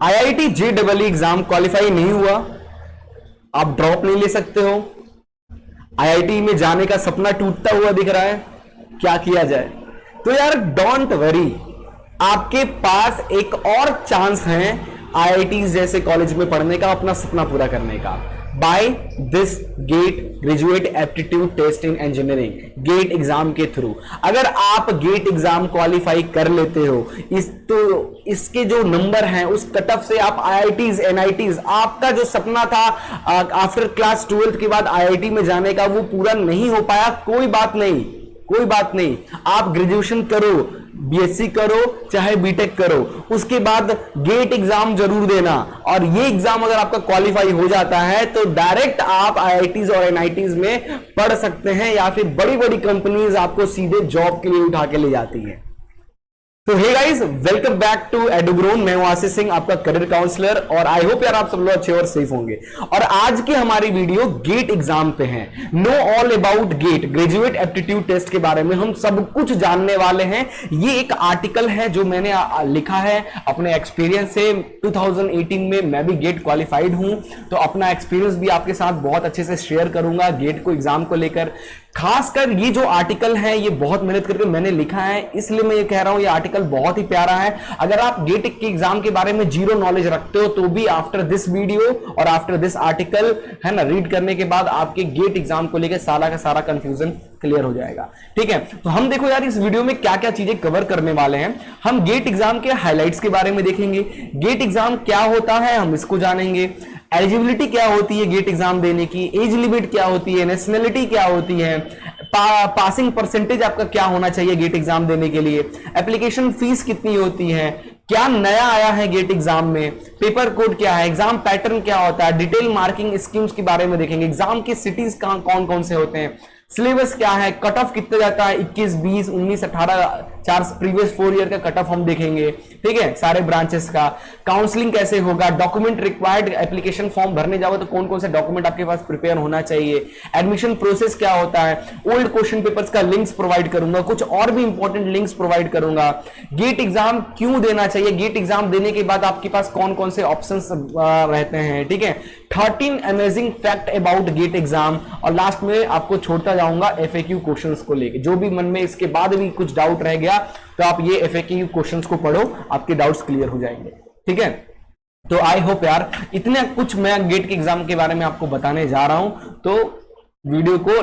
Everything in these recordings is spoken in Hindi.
आईआईटी जेईई एग्जाम क्वालिफाई नहीं हुआ, आप ड्रॉप नहीं ले सकते हो। आईआईटी में जाने का सपना टूटता हुआ दिख रहा है, क्या किया जाए? तो यार डोंट वरी, आपके पास एक और चांस है आईआईटी जैसे कॉलेज में पढ़ने का, अपना सपना पूरा करने का। By this GATE graduate aptitude test in engineering, GATE exam के थ्रू अगर आप गेट एग्जाम क्वालिफाई कर लेते हो, इसके जो नंबर हैं उस कट ऑफ से आप आईआईटीज एनआईटीज, आपका जो सपना था आफ्टर क्लास 12 के बाद आईआईटी में जाने का, वो पूरा नहीं हो पाया। कोई बात नहीं, कोई बात नहीं, आप ग्रेजुएशन करो, बीएससी करो चाहे बीटेक करो, उसके बाद गेट एग्जाम जरूर देना। और ये एग्जाम अगर आपका क्वालिफाई हो जाता है तो डायरेक्ट आप आईआईटीज और एनआईटीज में पढ़ सकते हैं, या फिर बड़ी बड़ी कंपनीज आपको सीधे जॉब के लिए उठा के ले जाती हैं। तो hey guys, welcome back to Edugrown. मैं हूं आशीष सिंह, आपका करियर काउंसलर, और आई होप यार आप सब लोग अच्छे और सेफ होंगे। और आज की हमारी वीडियो गेट एग्जाम पे है। Know all about GATE graduate aptitude test के बारे में हम सब कुछ जानने वाले हैं। ये एक आर्टिकल है जो मैंने लिखा है अपने एक्सपीरियंस से। 2018 में मैं भी गेट क्वालिफाइड हूं, तो अपना एक्सपीरियंस भी आपके साथ बहुत अच्छे से शेयर करूंगा गेट को एग्जाम को लेकर। खासकर ये जो आर्टिकल है ये बहुत मेहनत करके मैंने लिखा है, इसलिए मैं ये कह रहा हूं ये आर्टिकल बहुत ही प्यारा है। अगर आप गेट के एग्जाम के बारे में जीरो नॉलेज रखते हो तो भी आफ्टर दिस वीडियो और आफ्टर दिस आर्टिकल है ना, रीड करने के बाद आपके गेट एग्जाम को लेकर सारा का सारा कंफ्यूजन क्लियर हो जाएगा। ठीक है, तो हम देखो यार इस वीडियो में क्या क्या चीजें कवर करने वाले हैं। हम गेट एग्जाम के हाइलाइट्स के बारे में देखेंगे, गेट एग्जाम क्या होता है हम इसको जानेंगे, एलिजिबिलिटी क्या होती है गेट एग्जाम देने की, एज लिमिट क्या होती है, नेशनलिटी क्या होती है, पासिंग परसेंटेज आपका क्या होना चाहिए गेट एग्जाम देने के लिए, एप्लीकेशन फीस कितनी होती है, क्या नया आया है गेट एग्जाम में, पेपर कोड क्या है, एग्जाम पैटर्न क्या होता है, डिटेल मार्किंग स्कीम्स के बारे में देखेंगे, एग्जाम के सिटीज कौन कौन से होते हैं, सिलेबस क्या है, कट ऑफ कितना जाता है, 21, 20, 19, 18, 4 प्रीवियस 4 ईयर का कट ऑफ हम देखेंगे। ठीक है, सारे ब्रांचेस का काउंसलिंग कैसे होगा, डॉक्यूमेंट रिक्वायर्ड, एप्लीकेशन फॉर्म भरने जाओ तो कौन कौन से डॉक्यूमेंट आपके पास प्रिपेयर होना चाहिए, एडमिशन प्रोसेस क्या होता है, ओल्ड क्वेश्चन पेपर्स का लिंक्स प्रोवाइड करूंगा, कुछ और भी इंपॉर्टेंट लिंक्स प्रोवाइड करूंगा, गेट एग्जाम क्यों देना चाहिए, गेट एग्जाम देने के बाद आपके पास कौन कौन से ऑप्शन रहते हैं। ठीक है, 13 amazing fact about GATE exam, और लास्ट में आपको छोड़ता जाऊंगा एफएक्यू क्वेश्चंस को लेके। जो भी मन में इसके बाद भी कुछ डाउट रह गया तो आप ये एफएक्यू क्वेश्चंस को पढ़ो, आपके डाउट्स क्लियर हो जाएंगे। ठीक है, तो आई होप यार इतने कुछ मैं गेट के एग्जाम के बारे में आपको बताने जा रहा हूं, तो वीडियो को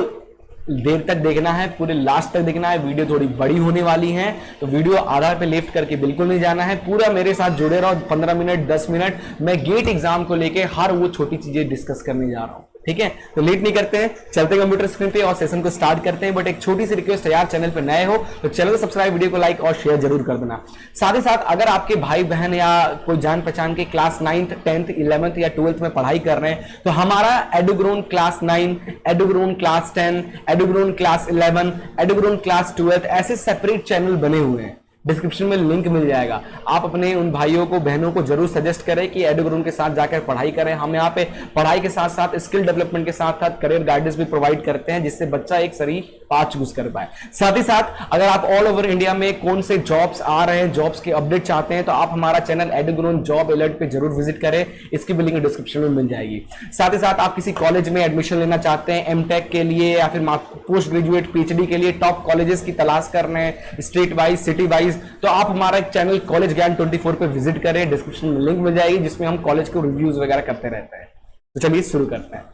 देर तक देखना है, पूरे लास्ट तक देखना है। वीडियो थोड़ी बड़ी होने वाली है तो वीडियो आधार पे लेफ्ट करके बिल्कुल नहीं जाना है, पूरा मेरे साथ जुड़े रहो। 15 मिनट 10 मिनट मैं गेट एग्जाम को लेके हर वो छोटी चीजें डिस्कस करने जा रहा हूं। ठीक है, तो लेट नहीं करते हैं, चलते कंप्यूटर स्क्रीन पे और सेशन को स्टार्ट करते हैं। बट एक छोटी सी रिक्वेस्ट है यार, चैनल पे नए हो तो चैनल को सब्सक्राइब, वीडियो को लाइक और शेयर जरूर कर देना। साथ ही साथ अगर आपके भाई बहन या कोई जान पहचान के क्लास 9th 10th 11th या 12th में पढ़ाई कर रहे हैं तो हमारा एडुग्रोन क्लास 9, एडुग्रोन क्लास 10, एडुग्रोन क्लास 11, एडुग्रोन क्लास 12 ऐसे सेपरेट चैनल बने हुए हैं, डिस्क्रिप्शन में लिंक मिल जाएगा। आप अपने उन भाइयों को बहनों को जरूर सजेस्ट करें कि एडुग्रोन के साथ जाकर पढ़ाई करें। हम यहाँ पे पढ़ाई के साथ साथ स्किल डेवलपमेंट के साथ साथ करियर गाइडेंस भी प्रोवाइड करते हैं, जिससे बच्चा एक सही पाथ चूज कर पाए। साथ ही साथ अगर आप ऑल ओवर इंडिया में कौन से जॉब्स आ रहे हैं, जॉब्स के अपडेट चाहते हैं तो आप हमारा चैनल एडुग्रोन जॉब अलर्ट पे जरूर विजिट करें, इसकी भी लिंक डिस्क्रिप्शन में मिल जाएगी। साथ ही साथ आप किसी कॉलेज में एडमिशन लेना चाहते हैं एमटेक के लिए या फिर पोस्ट ग्रेजुएट पीएचडी के लिए, टॉप कॉलेजेस की तलाश कर रहे हैं स्टेट वाइज सिटी वाइज, तो आप हमारा चैनल कॉलेज ज्ञान 24 पे विजिट करें, डिस्क्रिप्शन में लिंक मिल जाएगी जिसमें हम कॉलेज के रिव्यूज वगैरह करते रहते हैं। तो चलिए शुरू करते हैं।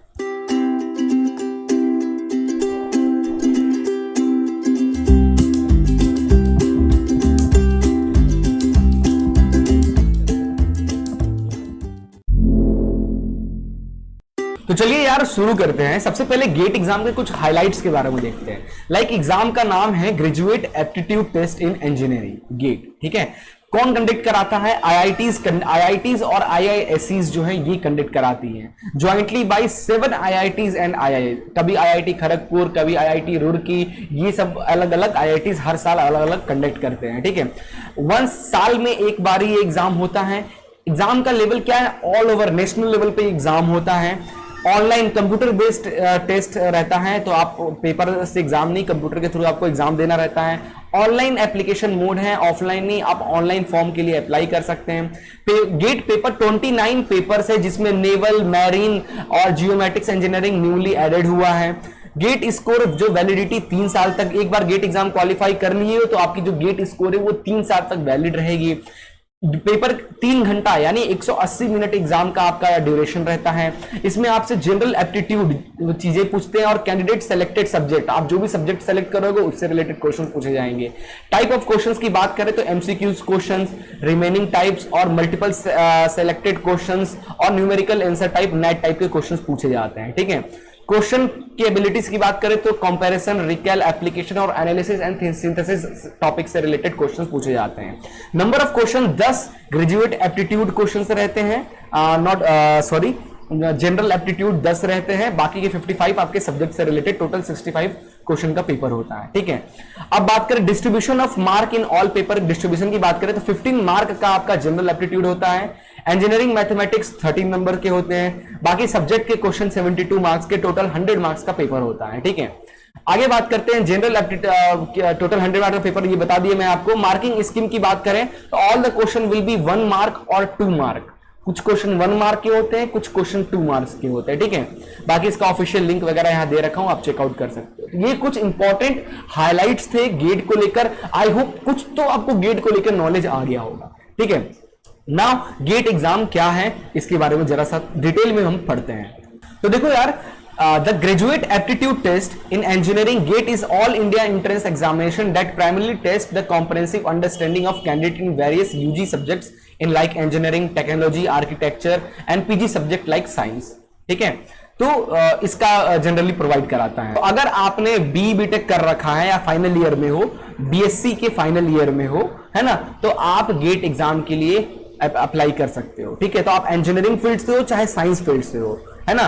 तो चलिए यार शुरू करते हैं। सबसे पहले गेट एग्जाम के कुछ हाइलाइट्स के बारे में देखते हैं। लाइक एग्जाम का नाम है graduate aptitude test in engineering, GATE. ठीक है, कौन कंडक्ट कराता है? आईआईटीज और आईआईएससीज जो है ये कंडक्ट कराती हैं jointly by 7 IITs and II. कभी आईआईटी खड़गपुर, कभी आईआईटी रुड़की, ये सब अलग अलग आईआईटीज हर साल अलग अलग कंडक्ट करते हैं। ठीक है, 1 साल में एक बार ये एग्जाम होता है। एग्जाम का लेवल क्या है? ऑल ओवर नेशनल लेवल पे एग्जाम होता है। ऑनलाइन कंप्यूटर बेस्ड टेस्ट रहता है, तो आप पेपर से एग्जाम नहीं, कंप्यूटर के थ्रू आपको एग्जाम देना रहता है। ऑनलाइन एप्लीकेशन मोड है, ऑफलाइन नहीं, आप ऑनलाइन फॉर्म के लिए अप्लाई कर सकते हैं। गेट पेपर 29 पेपर्स है, जिसमें नेवल, मैरीन और जियोमेट्रिक्स इंजीनियरिंग न्यूली एडेड हुआ है। गेट स्कोर जो वैलिडिटी 3 साल तक, एक बार गेट एग्जाम क्वालिफाई कर लिए हो तो आपकी जो गेट स्कोर है वो 3 साल तक वैलिड रहेगी। पेपर 3 घंटा यानी 180 मिनट एग्जाम का आपका ड्यूरेशन रहता है। इसमें आपसे जनरल एप्टीट्यूड चीजें पूछते हैं और कैंडिडेट सेलेक्टेड सब्जेक्ट, आप जो भी सब्जेक्ट सेलेक्ट करोगे उससे रिलेटेड क्वेश्चन पूछे जाएंगे। टाइप ऑफ क्वेश्चंस की बात करें तो एमसीक्यूज क्वेश्चंस, रिमेनिंग टाइप्स और मल्टीपल सेलेक्टेड क्वेश्चंस और numerical answer type, net type के क्वेश्चंस पूछे जाते हैं। ठीक है, क्वेश्चन की एबिलिटीज की बात करें तो कंपैरिजन, रिकैल, एप्लीकेशन और एनालिसिस एंड सिंथेसिस टॉपिक से रिलेटेड क्वेश्चंस पूछे जाते हैं। Number of question 10 graduate aptitude questions रहते हैं, जनरल एप्टीट्यूड 10 रहते हैं, बाकी के 55 आपके सब्जेक्ट से रिलेटेड, टोटल 65 क्वेश्चन का पेपर होता है। ठीक है, अब बात करें distribution of mark in all paper distribution की बात करें तो 15 मार्क का आपका जनरल एप्टीट्यूड होता है। इंजीनियरिंग मैथमेटिक्स 13 नंबर के होते हैं, बाकी सब्जेक्ट के क्वेश्चन 72 मार्क्स के, टोटल 100 मार्क्स का पेपर होता है। ठीक है, आगे बात करते हैं जनरल एप्टीट्यूड, टोटल 100 मार्क्स का पेपर ये बता दिए मैं आपको। मार्किंग स्कीम की बात करें तो all the question will be 1 mark और 2 मार्क, कुछ क्वेश्चन 1 मार्क के होते हैं, कुछ क्वेश्चन 2 मार्क्स के होते हैं। ठीक है, बाकी इसका ऑफिशियल लिंक वगैरह यहां दे रखा हूं, आप चेकआउट कर सकते हो। ये कुछ इंपॉर्टेंट हाइलाइट्स थे गेट को लेकर। आई होप कुछ तो आपको गेट को लेकर नॉलेज आ गया होगा। ठीक है, नाउ गेट एग्जाम क्या है इसके बारे में जरा सा डिटेल में हम पढ़ते हैं। तो देखो यार, the graduate aptitude test in engineering GATE is all India entrance examination that primarily tests the comprehensive understanding of candidate in various UG subjects in like engineering, technology, architecture and PG subject like science। ठीक है, तो इसका जनरली प्रोवाइड कराता है। तो अगर आपने बी बीटेक कर रखा है या फाइनल ईयर में हो, बीएससी के फाइनल ईयर में हो, है ना, तो आप गेट एग्जाम के लिए अप्लाई कर सकते हो। ठीक है, तो आप इंजीनियरिंग फील्ड से हो चाहे साइंस फील्ड से हो, है ना,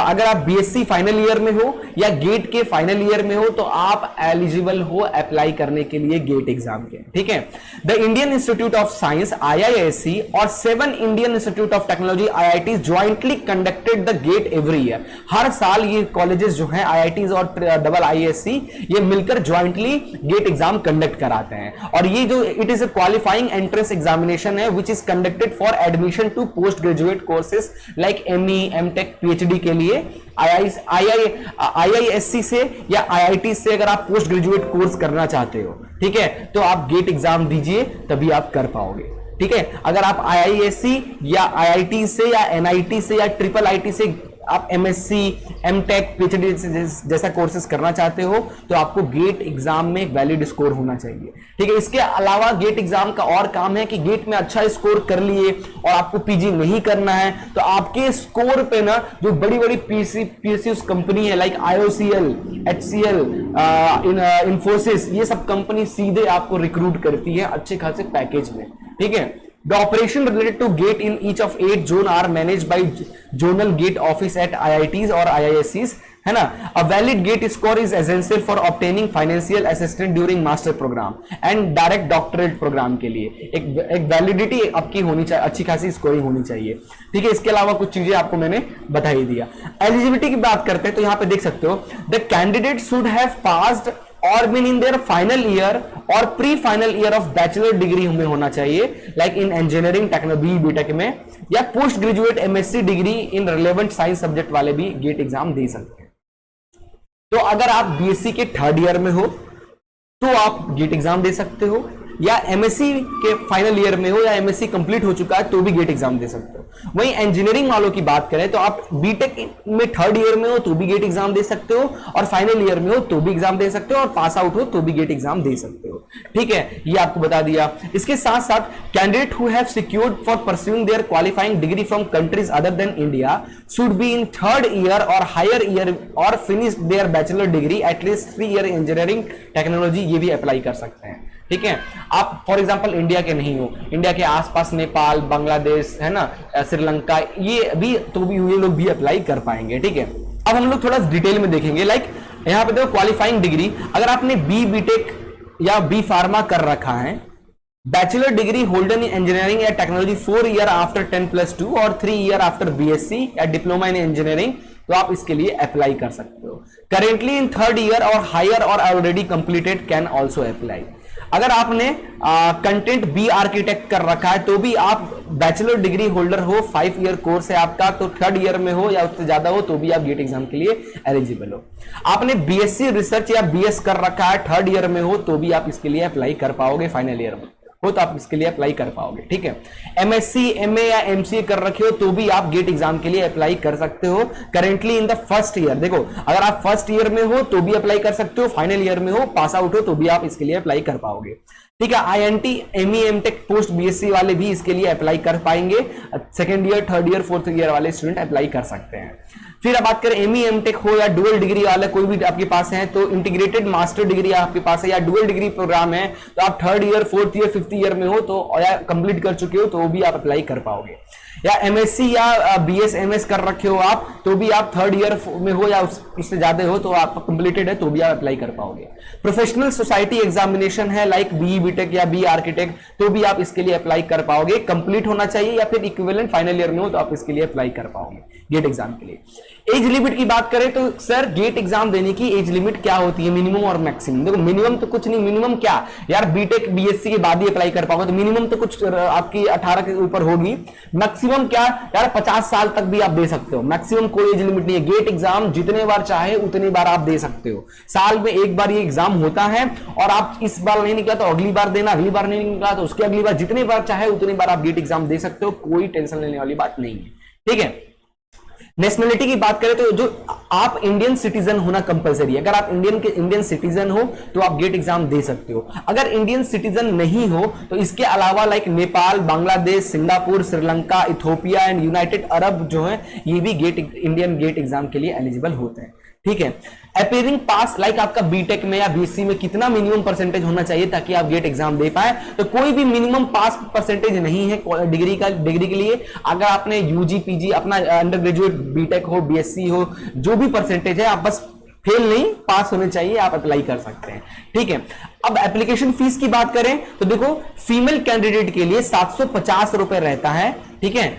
अगर आप बीएससी फाइनल ईयर में हो या गेट के फाइनल ईयर में हो तो आप एलिजिबल हो अप्लाई करने के लिए गेट एग्जाम के। ठीक है, the Indian Institute of Science IISc और 7 Indian Institute of Technology IITs jointly conducted the GATE every year. हर साल ये कॉलेजेस जो हैं IITs और IISc ये मिलकर ज्वाइंटली गेट एग्जाम कंडक्ट कराते हैं। और ये जो it is a qualifying entrance examination है which is conducted for admission to post graduate courses like ME, MTech, PhD के लिए IISc से या IIT से अगर आप पोस्ट ग्रेजुएट कोर्स करना चाहते हो, ठीक है, तो आप गेट एग्जाम दीजिए तभी आप कर पाओगे। ठीक है, अगर आप IISc या IIT से या NIT से या IIIT से आप MSc, MTech, PhD जैसा कोर्सेज करना चाहते हो तो आपको गेट एग्जाम में एक वैलिड स्कोर होना चाहिए। ठीक है, इसके अलावा गेट एग्जाम का और काम है कि गेट में अच्छा स्कोर कर लिए और आपको पीजी नहीं करना है तो आपके स्कोर पे ना जो बड़ी बड़ी PSUs कंपनी है लाइक IOCL, HCL, इन्फोसिस, ये सब कंपनी सीधे आपको रिक्रूट करती है अच्छे खासे पैकेज में। ठीक है, The operation related to GATE in each of 8 zones are managed by zonal GATE office at IITs or IIScs, है ना। A valid GATE score is essential for obtaining financial assistance during master program and direct doctorate program के लिए एक वैलिडिटी आपकी होनी चाहिए, अच्छी खासी स्कोरिंग होनी चाहिए। ठीक है, इसके अलावा कुछ चीजें आपको मैंने बता ही दिया। एलिजिबिलिटी की बात करते हैं तो यहाँ पे देख सकते हो the candidate should have passed और been in their final year और pre final year of bachelor degree में होना चाहिए like in engineering, technology, BTech में, या post graduate MSc degree in relevant science subject वाले भी गेट एग्जाम दे सकते हैं। तो अगर आप बीएससी के 3rd ईयर में हो तो आप गेट एग्जाम दे सकते हो, या MSc के फाइनल ईयर में हो या MSc कंप्लीट हो चुका है तो भी गेट एग्जाम दे सकते हो। वहीं इंजीनियरिंग वालों की बात करें तो आप बीटेक में 3rd ईयर में हो तो भी गेट एग्जाम दे सकते हो, और फाइनल ईयर में हो तो भी एग्जाम दे सकते हो, और पास आउट हो तो भी गेट एग्जाम दे सकते हो। ठीक है, ये आपको बता दिया। इसके साथ साथ candidate who have secured for pursuing their qualifying degree from countries other than India should be in 3rd year और हायर ईयर और finish their bachelor degree at least 3 year engineering technology, ये भी अप्लाई कर सकते हैं। ठीक है, आप फॉर एग्जांपल इंडिया के नहीं हो, इंडिया के आसपास नेपाल, बांग्लादेश, है ना, श्रीलंका, ये भी तो भी ये लोग भी अप्लाई कर पाएंगे। ठीक है, अब हम लोग थोड़ा डिटेल में देखेंगे। लाइक यहां पे देखो क्वालिफाइंग डिग्री, अगर आपने बी बीटेक या बी फार्मा कर रखा है bachelor degree holder in engineering या टेक्नोलॉजी 4 ईयर आफ्टर 10+2 और 3 ईयर आफ्टर बीएससी या डिप्लोमा इन इंजीनियरिंग, तो आप इसके लिए अप्लाई कर सकते हो। करेंटली इन 3rd ईयर और हायर और already completed can also apply. अगर आपने कंटेंट बी आर्किटेक्ट कर रखा है तो भी आप बैचलर डिग्री होल्डर हो, 5 ईयर कोर्स है आपका, तो 3rd ईयर में हो या उससे ज्यादा हो तो भी आप गेट एग्जाम के लिए एलिजिबल हो। आपने बीएससी रिसर्च या बीएस कर रखा है, 3rd ईयर में हो तो भी आप इसके लिए अप्लाई कर पाओगे, फाइनल ईयर में हो तो आप इसके लिए अप्लाई कर पाओगे, ठीक है। एमएससी, एमए या एमसीए कर रखे हो तो भी आप गेट एग्जाम के लिए अप्लाई कर सकते हो। Currently in the 1st year, देखो अगर आप 1st ईयर में हो तो भी अप्लाई कर सकते हो, फाइनल ईयर में हो, पास आउट हो तो भी आप इसके लिए अप्लाई कर पाओगे, ठीक है। INT, ME, MTech, post BSc वाले भी इसके लिए अप्लाई कर पाएंगे। 2nd year, 3rd year, 4th year वाले स्टूडेंट अप्लाई कर सकते हैं। फिर अब बात करें एमई, एमटेक हो या डुअल डिग्री वाला कोई भी आपके पास है, तो इंटीग्रेटेड मास्टर डिग्री आपके पास है या डुअल डिग्री प्रोग्राम है, तो आप 3rd year, 4th year, 5th year में हो तो या कंप्लीट कर चुके हो तो भी आप अप्लाई कर पाओगे। या एमएससी या बीएस एमएस कर रखे हो आप तो भी आप 3rd ईयर में हो या उससे ज्यादा हो तो आप कंप्लीटेड है तो भी आप अप्लाई कर पाओगे। प्रोफेशनल सोसाइटी एग्जामिनेशन है लाइक बी बीटेक या बी आर्किटेक्ट तो भी आप इसके लिए अप्लाई कर पाओगे, कंप्लीट होना चाहिए या फिर इक्विवेलेंट फाइनल ईयर में हो तो आप इसके लिए अप्लाई कर पाओगे गेट एग्जाम के लिए। एज लिमिट की बात करें तो सर गेट एग्जाम देने की एज लिमिट क्या होती है, मिनिमम और मैक्सिमम? देखो मिनिमम तो कुछ नहीं, मिनिमम क्या यार, बीटेक बीएससी के बाद ही अप्लाई कर पाओगे तो मिनिमम तो कुछ आपकी 18 के ऊपर होगी। मैक्सिमम क्या यार, 50 साल तक भी आप दे सकते हो, मैक्सिमम कोई एज लिमिट नहीं है। गेट एग्जाम जितने बार चाहे उतनी बार आप दे सकते हो, साल में एक बार ये एग्जाम होता है और आप इस बार नहीं निकला तो अगली बार देना, अगली बार नहीं निकला तो उसके अगली बार, जितनी बार चाहे उतनी बार आप गेट एग्जाम दे सकते हो, कोई टेंशन लेने वाली बात नहीं है, ठीक है। नेशनलिटी की बात करें तो जो आप इंडियन सिटीजन होना कंपलसरी है, अगर आप इंडियन सिटीजन हो तो आप गेट एग्जाम दे सकते हो। अगर इंडियन सिटीजन नहीं हो तो इसके अलावा like Nepal, Bangladesh, Singapore, Sri Lanka, Ethiopia and United Arab जो है ये भी इंडियन गेट एग्जाम के लिए एलिजिबल होते हैं, ठीक है। अपीयरिंग पास लाइक आपका बीटेक में या बीएससी में कितना मिनिमम परसेंटेज होना चाहिए ताकि आप गेट एग्जाम दे पाए, तो कोई भी मिनिमम पास परसेंटेज नहीं है डिग्री के लिए। अगर आपने यूजी पीजी अपना अंडर ग्रेजुएट बीटेक हो बीएससी हो जो भी परसेंटेज है, आप बस फेल नहीं पास होने चाहिए, आप अप्लाई कर सकते हैं, ठीक है। अब एप्लीकेशन फीस की बात करें तो देखो फीमेल कैंडिडेट के लिए 750 रुपए रहता है, ठीक है,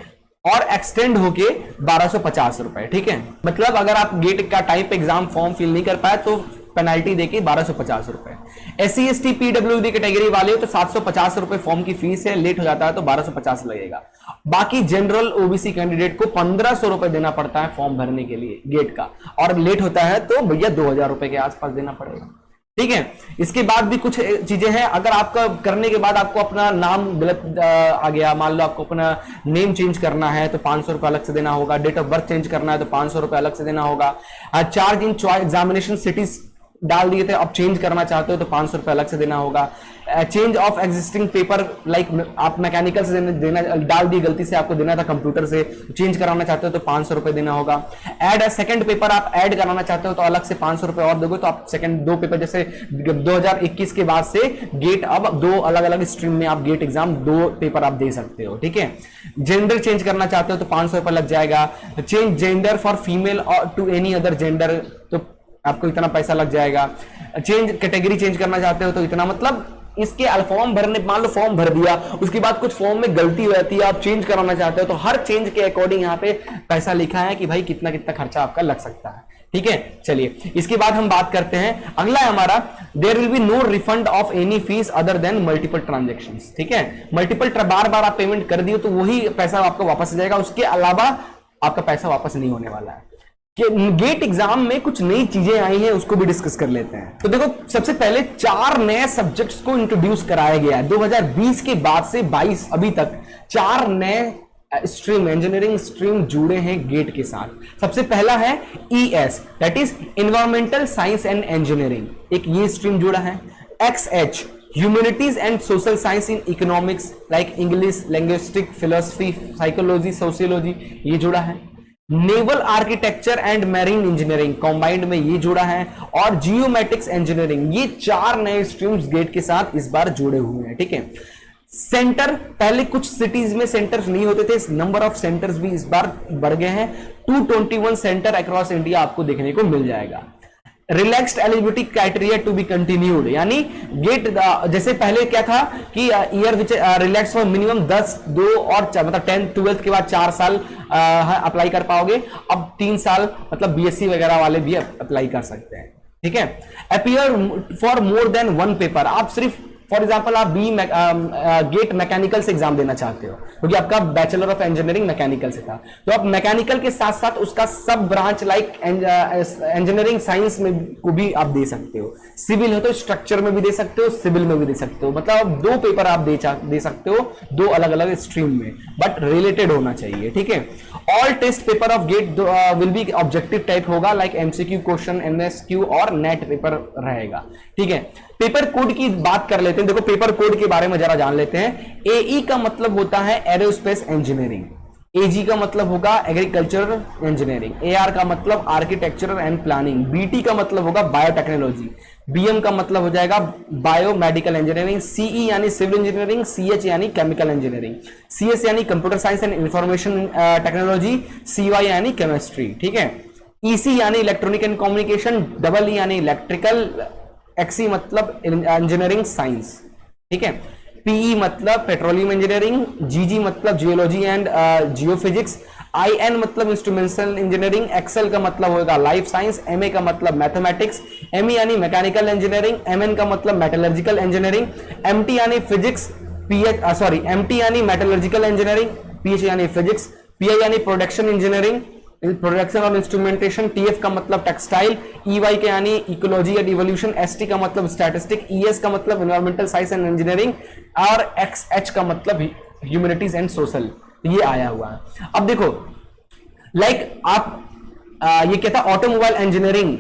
और एक्सटेंड होके 1250 रुपए, ठीक है। मतलब अगर आप गेट का टाइप एग्जाम फॉर्म फिल नहीं कर पाए तो पेनल्टी देके 1250 रुपए। एससी एसटी पीडब्ल्यूडी कैटेगरी वाले हो तो 750 रुपए फॉर्म की फीस है, लेट हो जाता है तो 1250 लगेगा। बाकी जनरल ओबीसी कैंडिडेट को 1500 रुपए देना पड़ता है फॉर्म भरने के लिए गेट का, और लेट होता है तो भैया 2000 रुपए के आसपास देना पड़ेगा, ठीक है। इसके बाद भी कुछ चीजें हैं, अगर आपका करने के बाद आपको अपना नाम गलत आ गया, मान लो आपको अपना नेम चेंज करना है तो 500 रुपए अलग से देना होगा, डेट ऑफ बर्थ चेंज करना है तो 500 रुपए अलग से देना होगा, चार्ज इन एग्जामिनेशन सिटीज डाल दिए थे, अब चेंज करना चाहते हो तो 500 रुपए अलग से देना होगा। Change of existing paper like आप मैकेनिकल से देना डाल दिए, गलती से आपको देना था कंप्यूटर से, चेंज कराना चाहते हो तो 500 रुपए देना होगा। ऐड सेकंड पेपर आप ऐड कराना चाहते हो तो अलग से 500 रुपए और दोगे, तो आप सेकंड 2 पेपर, जैसे 2021 के बाद से गेट अब 2 अलग अलग स्ट्रीम में आप गेट एग्जाम 2 पेपर आप दे सकते हो, ठीक है। जेंडर चेंज करना चाहते हो तो 500 रुपए लग जाएगा। चेंज जेंडर फॉर फीमेल और टू एनी अदर जेंडर तो आपको इतना पैसा लग जाएगा। चेंज कैटेगरी चेंज करना चाहते हो तो इतना, मतलब इसके फॉर्म भरने, मान लो फॉर्म भर दिया उसके बाद कुछ फॉर्म में गलती हो जाती है, आप चेंज कराना चाहते हो तो हर चेंज के अकॉर्डिंग यहाँ पे पैसा लिखा है कि भाई कितना कितना खर्चा आपका लग सकता है, ठीक है। चलिए इसके बाद हम बात करते हैं, अगला है हमारा there will be no refund of any fee other than multiple transactions, ठीक है। मल्टीपल बार बार आप पेमेंट कर दियो तो वही पैसा आपको वापस आ जाएगा, उसके अलावा आपका पैसा वापस नहीं होने वाला है। कि गेट एग्जाम में कुछ नई चीजें आई हैं उसको भी डिस्कस कर लेते हैं। तो देखो सबसे पहले 4 नए सब्जेक्ट्स को इंट्रोड्यूस कराया गया है 2020 के बाद से 22 अभी तक 4 नए स्ट्रीम, इंजीनियरिंग स्ट्रीम जुड़े हैं गेट के साथ। सबसे पहला है ES that is environmental science and engineering, एक ये स्ट्रीम जुड़ा है। XH humanities and social science in economics like English, linguistic, philosophy, psychology, sociology ये जुड़ा है। Naval architecture and marine engineering combined में ये जुड़ा है, और जियोमेट्रिक्स इंजीनियरिंग, ये 4 नए स्ट्रीम्स गेट के साथ इस बार जुड़े हुए हैं, ठीक है। सेंटर, पहले कुछ सिटीज में सेंटर्स नहीं होते थे, नंबर ऑफ सेंटर्स भी इस बार बढ़ गए हैं, 221 सेंटर अक्रॉस इंडिया आपको देखने को मिल जाएगा। Relaxed eligibility criteria to be continued, यानी गेट जैसे पहले क्या था कि year which relax for minimum 10 2 और मतलब 10 12 के बाद 4 साल अप्लाई कर पाओगे, अब 3 साल मतलब बीएससी वगैरह वाले भी अप्लाई कर सकते हैं, ठीक है। Appear for more than one paper, आप सिर्फ फॉर एग्जाम्पल आप गेट मैकेनिकल से एग्जाम देना चाहते हो क्योंकि आपका बैचलर ऑफ इंजीनियरिंग मैकेनिकल से था, तो आप मैकेनिकल के साथ साथ उसका सब ब्रांच लाइक इंजीनियरिंग साइंस में को भी आप दे सकते हो, सिविल हो तो स्ट्रक्चर में भी दे सकते हो, सिविल में भी दे सकते हो, मतलब आप 2 पेपर आप दे सकते हो 2 अलग अलग स्ट्रीम में, बट रिलेटेड होना चाहिए, ठीक है। All test paper of GATE will be objective type होगा, लाइक एमसीक्यू क्वेश्चन, एमएसक्यू और नेट पेपर रहेगा, ठीक है। पेपर कोड की बात कर लेते हैं, देखो पेपर कोड के बारे में जरा जान लेते हैं। एई का मतलब होता है एरोस्पेस इंजीनियरिंग, एजी का मतलब होगा एग्रीकल्चरल इंजीनियरिंग, एआर का मतलब आर्किटेक्चरल एंड प्लानिंग, बीटी का मतलब होगा बायोटेक्नोलॉजी, बीएम का मतलब हो जाएगा बायोमेडिकल इंजीनियरिंग, सीई यानी सिविल इंजीनियरिंग, सीएच यानी केमिकल इंजीनियरिंग, सीएस यानी computer science and information technology, CY यानी केमिस्ट्री, ठीक है। ईसी यानी electronic and communication, double E यानी इलेक्ट्रिकल, एक्सी मतलब इंजीनियरिंग साइंस, ठीक है। पीई मतलब पेट्रोलियम इंजीनियरिंग, जीजी मतलब जियोलॉजी एंड जियोफिजिक्स, आईएन मतलब इंस्ट्रूमेंटल इंजीनियरिंग, एक्सएल का मतलब होगा लाइफ साइंस, एमए का मतलब मैथमेटिक्स, एमई यानी मैकेनिकल इंजीनियरिंग, एमएन का मतलब मेटलर्जिकल इंजीनियरिंग, एमटी यानी फिजिक्स, एमटी यानी मेटलर्जिकल इंजीनियरिंग, पीएच यानी फिजिक्स, पीआई यानी प्रोडक्शन इंजीनियरिंग, प्रोडक्शन और इंस्ट्रूमेंटेशन, टीएफ का मतलब टेक्सटाइल, ईवाई के यानी इकोलॉजी एंड इवोल्यूशन, एसटी का मतलब स्टैटिस्टिक, ईएस का मतलब एनवायरमेंटल साइंस एंड इंजीनियरिंग और एक्सएच का मतलब ह्यूमैनिटीज एंड सोशल, ये आया हुआ है। अब देखो लाइक आप ये क्या था ऑटोमोबाइल इंजीनियरिंग,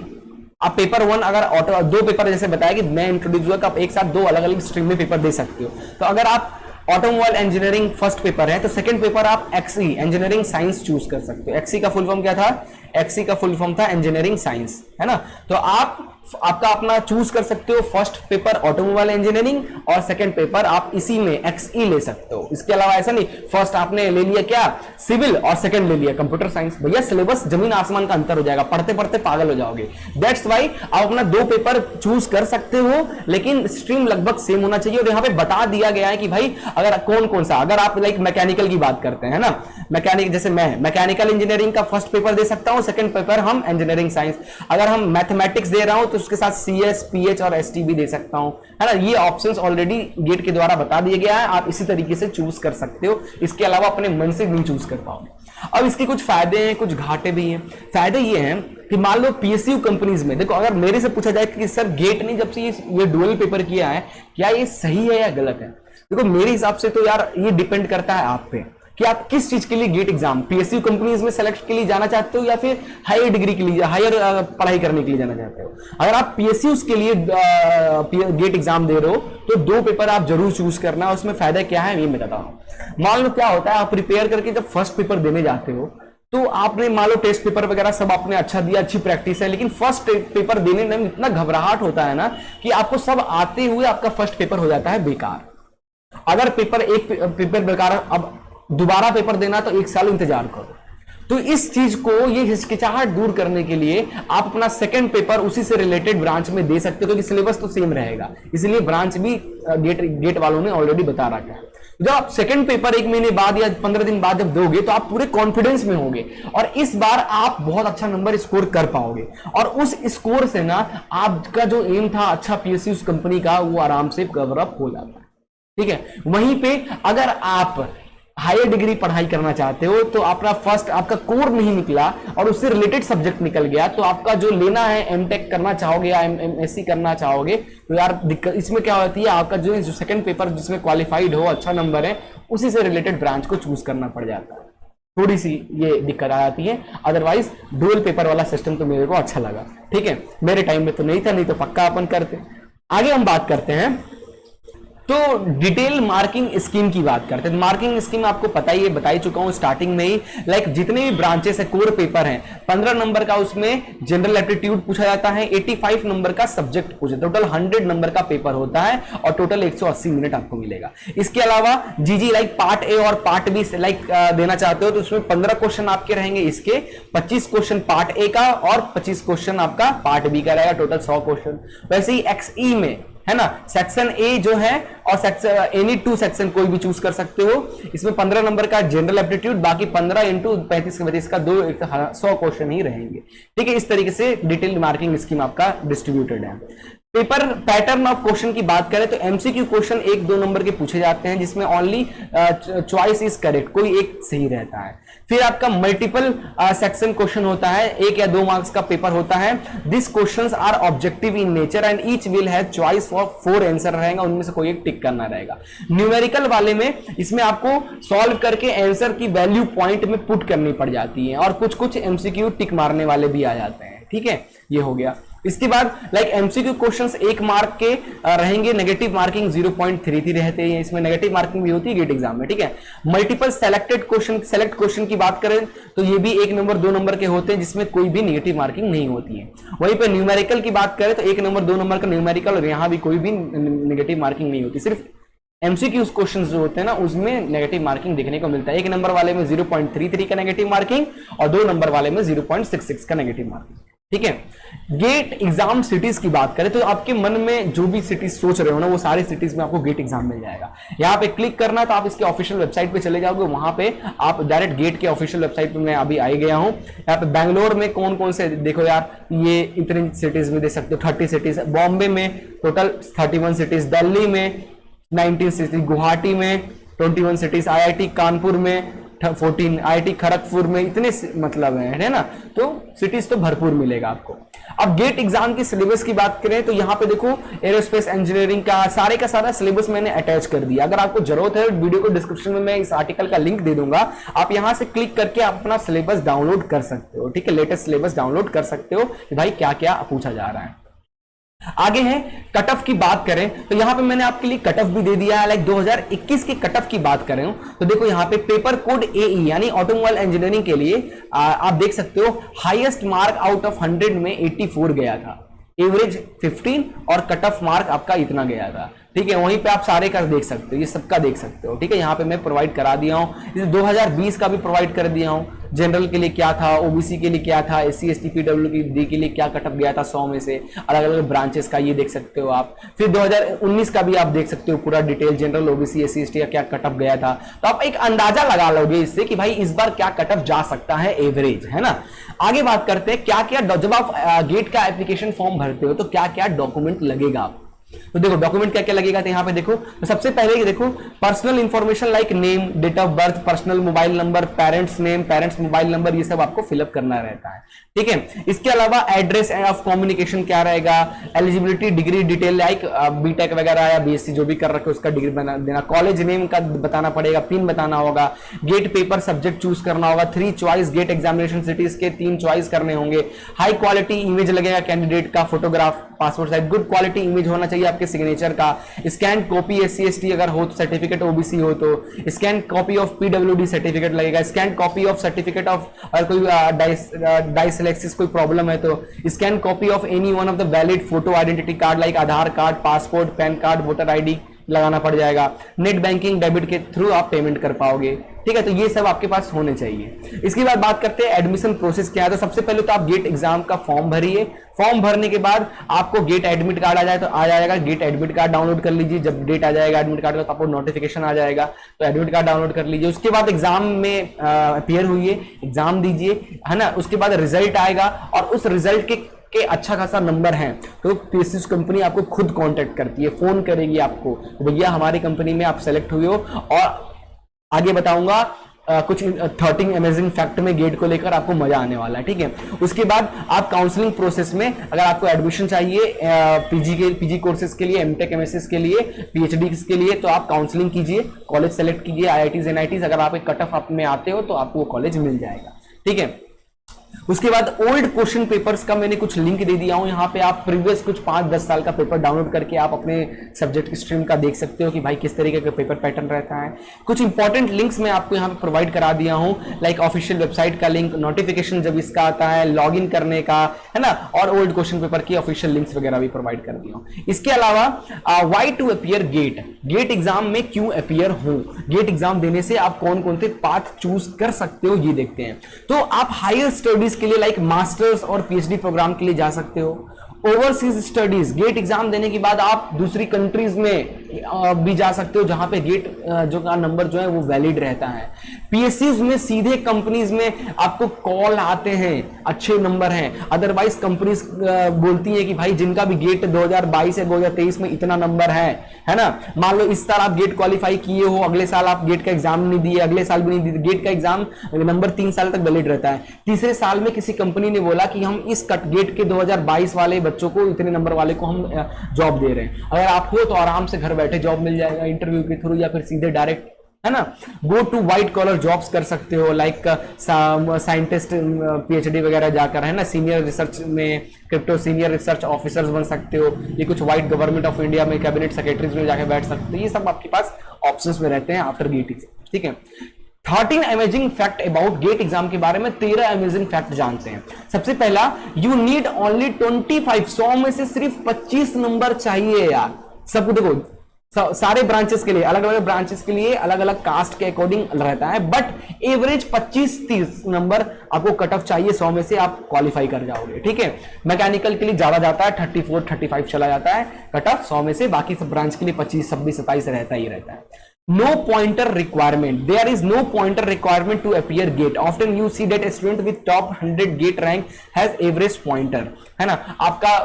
आप पेपर 1 अगर ऑटो 2 पेपर जैसे बताया कि मैं इंट्रोड्यूस हुआ कि आप एक साथ 2 अलग अलग स्ट्रीम में पेपर दे सकते हो, तो अगर आप ऑटोमोबाइल इंजीनियरिंग फर्स्ट पेपर है तो सेकंड पेपर आप एक्सी इंजीनियरिंग साइंस चूज कर सकते हो। एक्सी का फुल फॉर्म क्या था? एक्सी का फुल फॉर्म था इंजीनियरिंग साइंस, है ना। तो आपका अपना चूज कर सकते हो, फर्स्ट पेपर ऑटोमोबाइल इंजीनियरिंग और सेकंड पेपर आप इसी में एक्सई ले सकते हो। इसके अलावा ऐसा नहीं फर्स्ट आपने ले लिया क्या सिविल और सेकंड ले लिया कंप्यूटर साइंस, भैया सिलेबस जमीन आसमान का अंतर हो जाएगा, पढ़ते पढ़ते पागल हो जाओगे। दैट्स वाई आप अपना 2 पेपर चूज कर सकते हो, लेकिन स्ट्रीम लगभग सेम होना चाहिए। और यहाँ पे बता दिया गया है कि भाई अगर कौन कौन सा, अगर आप लाइक मैकेनिकल की बात करते हैं ना, मैकेनिक जैसे मैं मैकेनिकल इंजीनियरिंग का फर्स्ट पेपर दे सकता हूं, सेकंड पेपर हम इंजीनियरिंग साइंस। अगर हम मैथमेटिक्स दे रहा हूं तो उसके साथ सीएस, पीएच और एसटी भी दे सकता हूं, है ना। ये ऑप्शंस ऑलरेडी गेट के द्वारा बता दिया गया है, आप इसी तरीके से चूज कर सकते हो, इसके अलावा अपने मन से नहीं चूज कर पाओगे। अब इसके कुछ फायदे हैं, कुछ घाटे भी हैं। फायदे ये हैं कि मान लो पीएसयू कंपनीज में देखो, अगर मेरे से पूछा जाए कि सर गेट ने जब से ये डुअल पेपर किया है क्या ये सही है या गलत है, देखो मेरे हिसाब से तो यार ये डिपेंड करता है आप पे कि आप किस चीज के लिए गेट एग्जाम पीएसयू कंपनीज में सेलेक्ट के लिए जाना चाहते हो या फिर हायर डिग्री के लिए, हायर पढ़ाई करने के लिए जाना चाहते हो। अगर आप पीएसयू के लिए गेट एग्जाम दे रहे हो तो 2 पेपर आप जरूर चूज करना। उसमें फायदा क्या है ये मैं बताता हूं। मान लो क्या होता है, आप प्रिपेयर करके जब फर्स्ट पेपर देने जाते हो तो आपने मान लो टेस्ट पेपर वगैरह सब आपने अच्छा दिया, अच्छी प्रैक्टिस है, लेकिन फर्स्ट पेपर देने में इतना घबराहट होता है ना कि आपको सब आते हुए आपका फर्स्ट पेपर हो जाता है बेकार। अगर एक पेपर बेकार, अब दोबारा पेपर देना तो 1 साल इंतजार करो। तो इस चीज को, ये हिचकिचाहट दूर करने के लिए आप अपना सेकंड पेपर उसी से रिलेटेड ब्रांच में दे सकते हो क्योंकि सिलेबस तो सेम रहेगा, इसलिए ब्रांच भी गेट वालों ने ऑलरेडी बता रखा है। जब आप सेकंड पेपर 1 महीने बाद या 15 दिन बाद जब दोगे तो आप पूरे कॉन्फिडेंस में होंगे और इस बार आप बहुत अच्छा नंबर स्कोर कर पाओगे और उस स्कोर से ना आपका जो एम था अच्छा पीएसयू कंपनी का वो आराम से कवर अप हो जाता है, ठीक है। वहीं पे अगर आप हायर डिग्री पढ़ाई करना चाहते हो तो अपना फर्स्ट आपका कोर नहीं निकला और उससे रिलेटेड सब्जेक्ट निकल गया तो आपका जो लेना है एमटेक करना चाहोगे या एमएससी करना चाहोगे तो यार दिक्कत इसमें क्या होती है, आपका जो सेकंड पेपर जिसमें क्वालिफाइड हो, अच्छा नंबर है, उसी से रिलेटेड ब्रांच को चूज करना पड़ जाता है। थोड़ी सी ये दिक्कत आ जाती है, अदरवाइज डुअल पेपर वाला सिस्टम तो मेरे को अच्छा लगा, ठीक है। मेरे टाइम में तो नहीं था, नहीं तो पक्का अपन करते। आगे हम बात करते हैं तो डिटेल मार्किंग स्कीम की बात करते हैं। मार्किंग स्कीम आपको पता ही है, बता ही चुका हूं स्टार्टिंग में ही। लाइक जितने भी ब्रांचेस है, कोर पेपर हैं, 15 नंबर का उसमें जनरल एप्टीट्यूड पूछा जाता है, 85 नंबर का सब्जेक्ट पूछे, टोटल 100 नंबर का पेपर होता है और टोटल 180 मिनट आपको मिलेगा। इसके अलावा जीजी लाइक पार्ट ए और पार्ट बी लाइक देना चाहते हो तो उसमें 15 क्वेश्चन आपके रहेंगे, इसके 25 क्वेश्चन पार्ट ए का और 25 क्वेश्चन आपका पार्ट बी का रहेगा, टोटल 100 क्वेश्चन। वैसे ही एक्सई में है ना, सेक्शन ए जो है और सेक्शन एनी 2 सेक्शन कोई भी चूज कर सकते हो। इसमें 15 नंबर का जनरल एप्टीट्यूड, बाकी 15 इंटू 35 का 100 क्वेश्चन ही रहेंगे। ठीक है, इस तरीके से डिटेल मार्किंग स्कीम आपका डिस्ट्रीब्यूटेड है। पेपर पैटर्न ऑफ क्वेश्चन की बात करें तो एमसीक्यू क्वेश्चन 1-2 नंबर के पूछे जाते हैं जिसमें ओनली चॉइस इज करेक्ट, कोई एक सही रहता है। फिर आपका मल्टीपल सेक्शन क्वेश्चन होता है, 1 या 2 मार्क्स का पेपर होता है। This questions are objective in nature and each will have choice for 4 answer रहेगा, उनमें से कोई एक टिक करना रहेगा। न्यूमेरिकल वाले में इसमें आपको सॉल्व करके आंसर की वैल्यू पॉइंट में पुट करनी पड़ जाती है और कुछ कुछ एमसीक्यू टिक मारने वाले भी आ जाते हैं। ठीक है, ये हो गया। इसके बाद लाइक एमसीक्यू क्वेश्चंस 1 मार्क के रहेंगे, नेगेटिव मार्किंग 0.33 रहते हैं, इसमें नेगेटिव मार्किंग भी होती है गेट एग्जाम में। ठीक है, multiple selected question, select question की बात करें तो ये भी 1 नंबर 2 नंबर के होते हैं जिसमें कोई भी नेगेटिव मार्किंग नहीं होती है। वहीं पे न्यूमेरिकल की बात करें तो 1 नंबर 2 नंबर का न्यूमेरिकल और यहां भी कोई भी नेगेटिव मार्किंग नहीं होती, सिर्फ एमसीक्यू क्वेश्चंस जो होते हैं ना उसमें नेगेटिव मार्किंग देखने को मिलता है। 1 नंबर वाले में 0.33 का नेगेटिव मार्किंग और 2 नंबर वाले में 0.66 का नेगेटिव मार्किंग। ठीक है, गेट एग्जाम सिटीज की बात करें तो आपके मन में जो भी सिटीज सोच रहे हो ना वो सारी सिटीज में आपको गेट एग्जाम मिल जाएगा। यहां पे क्लिक करना तो आप इसके ऑफिशियल वेबसाइट पे चले जाओगे, वहां पे आप डायरेक्ट गेट के ऑफिशियल वेबसाइट पे मैं अभी आई गया हूं। यहाँ पे बैंगलोर में कौन कौन से देखो यार, ये इतनी सिटीज में दे सकते हो, 30 सिटीज, बॉम्बे में टोटल 31 सिटीज, दिल्ली में 19 सिटीज, गुवाहाटी में 21 सिटीज, आईआईटी कानपुर में 14, आईआईटी खड़गपुर में इतने मतलब है ना, तो सिटीज तो भरपूर मिलेगा आपको। अब गेट एग्जाम की सिलेबस की बात करें तो यहां पे देखो एरोस्पेस इंजीनियरिंग का सारा सिलेबस मैंने अटैच कर दिया। अगर आपको जरूरत है वीडियो को डिस्क्रिप्शन में मैं इस आर्टिकल का लिंक दे दूंगा, आप यहां से क्लिक करके अपना सिलेबस डाउनलोड कर सकते हो। ठीक है, लेटेस्ट सिलेबस डाउनलोड कर सकते हो कि भाई क्या क्या पूछा जा रहा है। आगे है कट ऑफ की बात करें तो यहां पे मैंने आपके लिए कट ऑफ भी दे दिया है। लाइक 2021 के कट ऑफ की बात करें तो देखो यहां पे पेपर कोड एई यानी ऑटोमोबाइल इंजीनियरिंग के लिए आप देख सकते हो हाईएस्ट मार्क आउट ऑफ 100 में 84 गया था, एवरेज 15 और कट ऑफ मार्क आपका इतना गया था। ठीक है, वहीं पे आप सारे का देख सकते हो, ये सबका देख सकते हो। ठीक है, यहाँ पे मैं प्रोवाइड करा दिया हूँ, इसे 2020 का भी प्रोवाइड कर दिया हूँ। जनरल के लिए क्या था, ओबीसी के लिए क्या था, एससी एसटी पीडब्ल्यूडी के लिए क्या कटअप गया था 100 में से, अलग अलग ब्रांचेस का ये देख सकते हो आप। फिर 2019 का भी आप देख सकते हो पूरा detail, general OBC SC ST का क्या कटअप गया था, तो आप एक अंदाजा लगा लोगे इससे कि भाई इस बार क्या कटअप जा सकता है एवरेज, है ना। आगे बात करते हैं क्या क्या, जब आप गेट का एप्लीकेशन फॉर्म भरते हो तो क्या क्या डॉक्यूमेंट लगेगा आपको। तो देखो डॉक्यूमेंट क्या क्या लगेगा, तो यहां पे देखो तो सबसे पहले देखो personal information like name, date of birth, personal mobile number, parents name, parents mobile number, ये सब आपको फिलअप करना रहता है। ठीक है, इसके अलावा एड्रेस ऑफ कम्युनिकेशन क्या रहेगा, eligibility degree detail like BTech वगैरह या बीएससी जो भी कर रखे उसका डिग्री बना देना, कॉलेज नेम का बताना पड़ेगा, पिन बताना होगा, गेट पेपर सब्जेक्ट चूज करना होगा, 3 चॉइस गेट एग्जामिनेशन सिटीज के 3 चॉइस करने होंगे, हाई क्वालिटी इमेज लगेगा कैंडिडेट का, photograph, passport size, good quality image होना चाहिए आपके सिग्नेचर का, स्कैन कॉपी एससी एसटी अगर हो तो, सर्टिफिकेट ओबीसी हो तो, scan copy of PWD certificate लगेगा, scan copy of certificate of, अगर कोई डायसिलेक्सिस कोई प्रॉब्लम है तो scan copy of any one of the valid photo identity card like Aadhaar card, passport, PAN card, voter ID लगाना पड़ जाएगा, नेट बैंकिंग डेबिट के थ्रू आप पेमेंट कर पाओगे। ठीक है, तो ये सब आपके पास होने चाहिए। इसके बाद बात करते हैं एडमिशन प्रोसेस क्या है। तो सबसे पहले तो आप गेट एग्जाम का फॉर्म भरिए, फॉर्म भरने के बाद आपको गेट एडमिट कार्ड आ जाए तो आ जाएगा, गेट एडमिट कार्ड डाउनलोड कर लीजिए, जब डेट आ जाएगा एडमिट कार्ड का तो आपको नोटिफिकेशन आ जाएगा, तो एडमिट कार्ड डाउनलोड कर लीजिए। उसके बाद एग्जाम में अपीयर हुई, एग्जाम दीजिए, है ना। उसके बाद रिजल्ट आएगा और उस रिजल्ट के अच्छा खासा नंबर है तो पीएसयू कंपनी आपको खुद कांटेक्ट करती है, फोन करेगी आपको, भैया हमारी कंपनी में आप सेलेक्ट हुए हो। और आगे बताऊंगा कुछ 13 अमेजिंग फैक्ट में गेट को लेकर आपको मजा आने वाला है। ठीक है, उसके बाद आप काउंसलिंग प्रोसेस में अगर आपको एडमिशन चाहिए पीजी कोर्सेज के लिए, एमटेक एमएससी के लिए, पीएचडी के लिए, तो आप काउंसलिंग कीजिए, कॉलेज सेलेक्ट कीजिए, आईआईटीज एनआईटीज, अगर आप एक कट ऑफ में आते हो तो आपको वो कॉलेज मिल जाएगा। ठीक है, उसके बाद ओल्ड क्वेश्चन पेपर्स का मैंने कुछ लिंक दे दिया हूं, यहाँ पे आप प्रीवियस कुछ 5-10 साल का पेपर डाउनलोड करके आप अपने सब्जेक्ट की स्ट्रीम का देख सकते हो कि भाई किस तरीके का पेपर पैटर्न रहता है। कुछ इंपॉर्टेंट लिंक्स मैं आपको यहाँ पे प्रोवाइड करा दिया हूं, लाइक ऑफिशियल वेबसाइट का लिंक, नोटिफिकेशन जब इसका आता है, लॉग इन करने का, है ना, और ओल्ड क्वेश्चन पेपर की ऑफिशियल लिंक्स वगैरह भी प्रोवाइड कर दिया हूं। इसके अलावा why to appear GATE, GATE exam में क्यों अपीयर हो, गेट एग्जाम देने से आप कौन कौन से पाथ चूज कर सकते हो ये देखते हैं। तो आप हायर स्टडीज के लिए लाइक मास्टर्स और पीएचडी प्रोग्राम के लिए जा सकते हो। ओवरसीज स्टडीज, गेट एग्जाम देने के बाद आप दूसरी कंट्रीज में भी जा सकते हो जहां पे गेट जो का नंबर जो है वो वैलिड रहता है। पीएससीज में सीधे कंपनीज में आपको कॉल आते हैं, अच्छे नंबर हैं। अदरवाइज कंपनीज बोलती है कि भाई जिनका भी गेट 2022 या 2023 में इतना नंबर है ना, मान लो इस साल आप गेट क्वालिफाई किए हो, अगले साल आप गेट का एग्जाम नहीं दिए, अगले साल भी नहीं दिए, गेट का एग्जाम नंबर 3 साल तक वैलिड रहता है। तीसरे साल में किसी कंपनी ने बोला कि हम इस कट गेट के 2022 वाले बच्चों को, इतने नंबर वाले को हम जॉब दे रहे हैं। अगर आप हो तो आराम से घर बैठे जॉब मिल जाएगा इंटरव्यू के थ्रू या फिर सीधे डायरेक्ट, है ना। Go to white collar jobs कर सकते हो, लाइक साइंटिस्ट पीएचडी वगैरह जाकर, है ना, सीनियर रिसर्च में क्रिप्टो सीनियर रिसर्च ऑफिसर्स बन सकते हो। ये कुछ व्हाइट गवर्नमेंट ऑफ इंडिया में कैबिनेट सेक्रेटरीज में जाकर बैठ सकते हो। ये सब आपके पास ऑप्शंस में रहते हैं आफ्टर गेट एग्जाम, ठीक है। 13 amazing fact about GATE exam के बारे में 13 अमेजिंग फैक्ट जानते हैं। सबसे पहला, यू नीड ओनली 25, 100 में से सिर्फ 25 नंबर चाहिए यार। सबको देखो, सारे ब्रांचेस के लिए, अलग अलग ब्रांचेस के लिए अलग अलग कास्ट के अकॉर्डिंग रहता है, बट एवरेज 25-30 नंबर आपको कट ऑफ चाहिए, 100 में से आप क्वालिफाई कर जाओगे, ठीक है। मैकेनिकल के लिए ज्यादा जाता है, 34-35 चला जाता है कट ऑफ 100 में से, बाकी सब ब्रांच के लिए 25, 26, 27 रहता ही रहता है। No pointer requirement. There is no pointer requirement to appear gate. Often you see that a student with top 100 gate rank has average pointer. है ना, आपका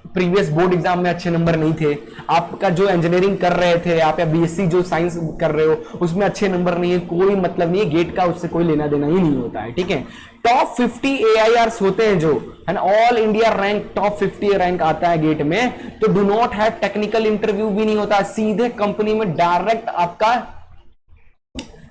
प्रीवियस बोर्ड एग्जाम में अच्छे नंबर नहीं थे, आपका जो इंजीनियरिंग कर रहे थे आप या बीएससी जो साइंस कर रहे हो उसमें अच्छे नंबर नहीं है, कोई मतलब नहीं है, गेट का उससे कोई लेना देना ही नहीं होता है, ठीक है। टॉप 50 AIRs होते हैं जो, है ना, all India rank top 50 rank आता है गेट में, तो do not have technical interview भी नहीं होता, सीधे कंपनी में डायरेक्ट आपका,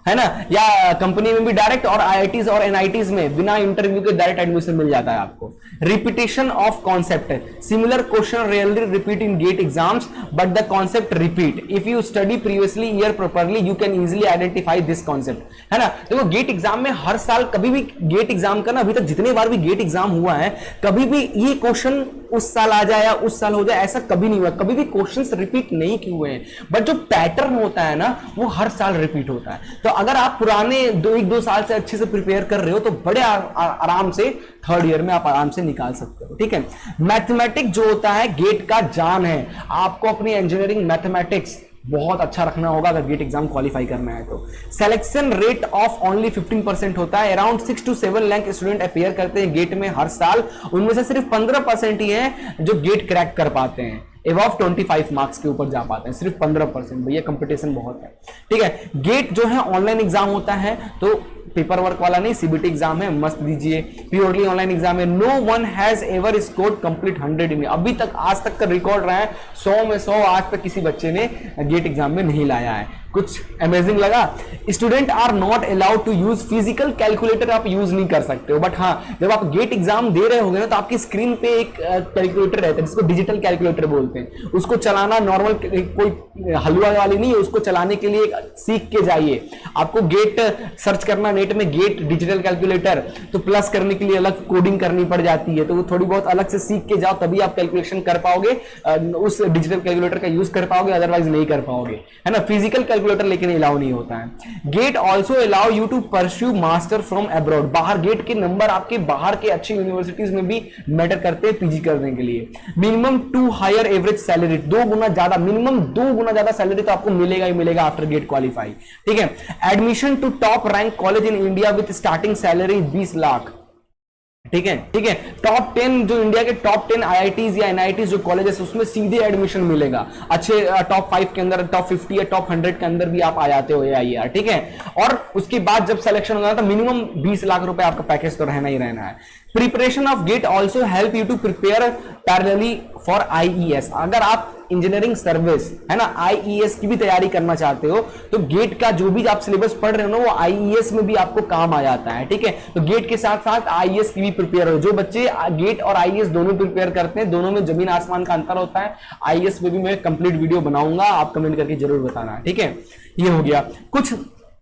है ना, या कंपनी में भी डायरेक्ट, और आईआईटीज और एनआईटीज में बिना इंटरव्यू के डायरेक्ट एडमिशन मिल जाता है आपको। Repetition of concept, similar question rarely repeat in GATE exams but the concept repeat. If you study previously year properly you can easily identify this concept, है ना। देखो गेट एग्जाम में हर साल कभी भी गेट एग्जाम का ना, अभी तक जितने बार भी गेट एग्जाम हुआ है कभी भी ये क्वेश्चन उस साल आ जाए या उस साल हो जाए ऐसा कभी नहीं हुआ, कभी भी क्वेश्चंस रिपीट नहीं किए हुए हैं, बट जो पैटर्न होता है ना वो हर साल रिपीट होता है। तो अगर आप पुराने 1-2 साल से अच्छे से प्रिपेयर कर रहे हो तो बड़े आराम से 3rd ईयर में आप आराम से निकाल सकते हो, ठीक है। मैथमेटिक्स जो होता है गेट का जान है, आपको अपनी इंजीनियरिंग मैथमेटिक्स बहुत अच्छा रखना होगा अगर गेट एग्जाम क्वालिफाई करना है तो। सिलेक्शन रेट ऑफ ओनली 15% होता है, around 6 to 7 lakh student appear करते हैं गेट में हर साल, उनमें से सिर्फ 15% ही है जो गेट क्रैक कर पाते हैं, एबव 25 मार्क्स के ऊपर जा पाते हैं, सिर्फ 15%। भैया कंपटीशन बहुत है, ठीक है। गेट जो है ऑनलाइन एग्जाम होता है, तो पेपर वर्क वाला नहीं, सीबीटी एग्जाम है, मस्त दीजिए, प्योरली ऑनलाइन एग्जाम है। No one has ever scored complete 100 में, अभी तक आज तक का रिकॉर्ड रहा है 100 में 100, आज तक किसी बच्चे ने गेट एग्जाम में नहीं लाया है। कुछ अमेजिंग लगा। Student are not allowed to use physical calculator, आप यूज नहीं कर सकते हो, बट हाँ जब आप गेट एग्जाम दे रहे होगे ना तो आपकी स्क्रीन पे एक कैलकुलेटर रहता है जिसको डिजिटल कैलकुलेटर बोलते हैं, उसको चलाना नॉर्मल कोई हलवा वाली नहीं है, उसको चलाने के लिए सीख के जाइए। आपको गेट सर्च करना नेट में, गेट डिजिटल कैलकुलेटर, तो प्लस करने के लिए अलग कोडिंग करनी पड़ जाती है, तो वो थोड़ी बहुत अलग से सीख के जाओ तभी आप कैलकुलेशन कर पाओगे, उस डिजिटल कैलकुलेटर का यूज कर पाओगे, अदरवाइज नहीं कर पाओगे, है ना। फिजिकल कैलकुलेटर लेकिन अलाउ नहीं होता है। GATE also allow you to pursue master from abroad, बाहर गेट के नंबर आपके बाहर के अच्छी यूनिवर्सिटीज में भी मैटर करते हैं पीजी करने के लिए। मिनिमम 2 हायर एवरेज सैलरी, 2 गुना ज्यादा, मिनिमम 2 गुना ज्यादा सैलरी तो आपको मिलेगा ही मिलेगा आफ्टर गेट क्वालिफाई, ठीक है। Admission to top rank college in India with starting salary 20 lakh, ठीक है, ठीक है। टॉप 10 जो इंडिया के टॉप 10 आईआईटीज या एनआईटीज जो कॉलेजेस उसमें सीधे एडमिशन मिलेगा, अच्छे टॉप 5 के अंदर, टॉप 50 या टॉप 100 के अंदर भी आप आ जाते हो AIR, ठीक है। और उसके बाद जब सिलेक्शन होगा तो मिनिमम 20 लाख रुपए आपका पैकेज तो रहना ही रहना है। Preparation of GATE also help you to prepare parallelly for IES, अगर आप इंजीनियरिंग सर्विस है ना, आईईएस की भी तैयारी करना चाहते हो तो गेट का जो भी आप सिलेबस पढ़ रहे हो ना वो आईईएस में भी आपको काम आ जाता है। ठीक है, तो गेट के साथ साथ आईईएस की भी प्रिपेयर हो। जो बच्चे गेट और आईईएस दोनों प्रिपेयर करते हैं, दोनों में जमीन आसमान का अंतर होता है। आईईएस में भी मैं कंप्लीट वीडियो बनाऊंगा, आप कमेंट करके जरूर बताना। ठीक है, ये हो गया। कुछ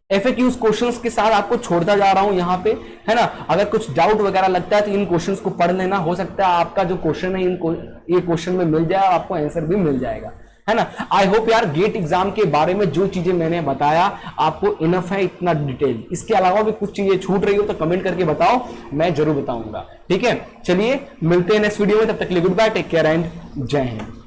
FAQs क्वेश्चंस के साथ आपको छोड़ता जा रहा हूं यहां पे, है ना। अगर कुछ डाउट वगैरह लगता है तो इन क्वेश्चंस को पढ़ लेना, हो सकता है आपका जो क्वेश्चन है ये क्वेश्चन में मिल जाए, आपको आंसर भी मिल जाएगा, है ना। आई होप यार गेट एग्जाम के बारे में जो चीजें मैंने बताया आपको इनफ है, इतना डिटेल। इसके अलावा भी कुछ चीजें छूट रही हो तो कमेंट करके बताओ, मैं जरूर बताऊंगा। ठीक है, चलिए मिलते हैं नेक्स्ट वीडियो में, तब तक के लिए good bye, take care and Jai Hind.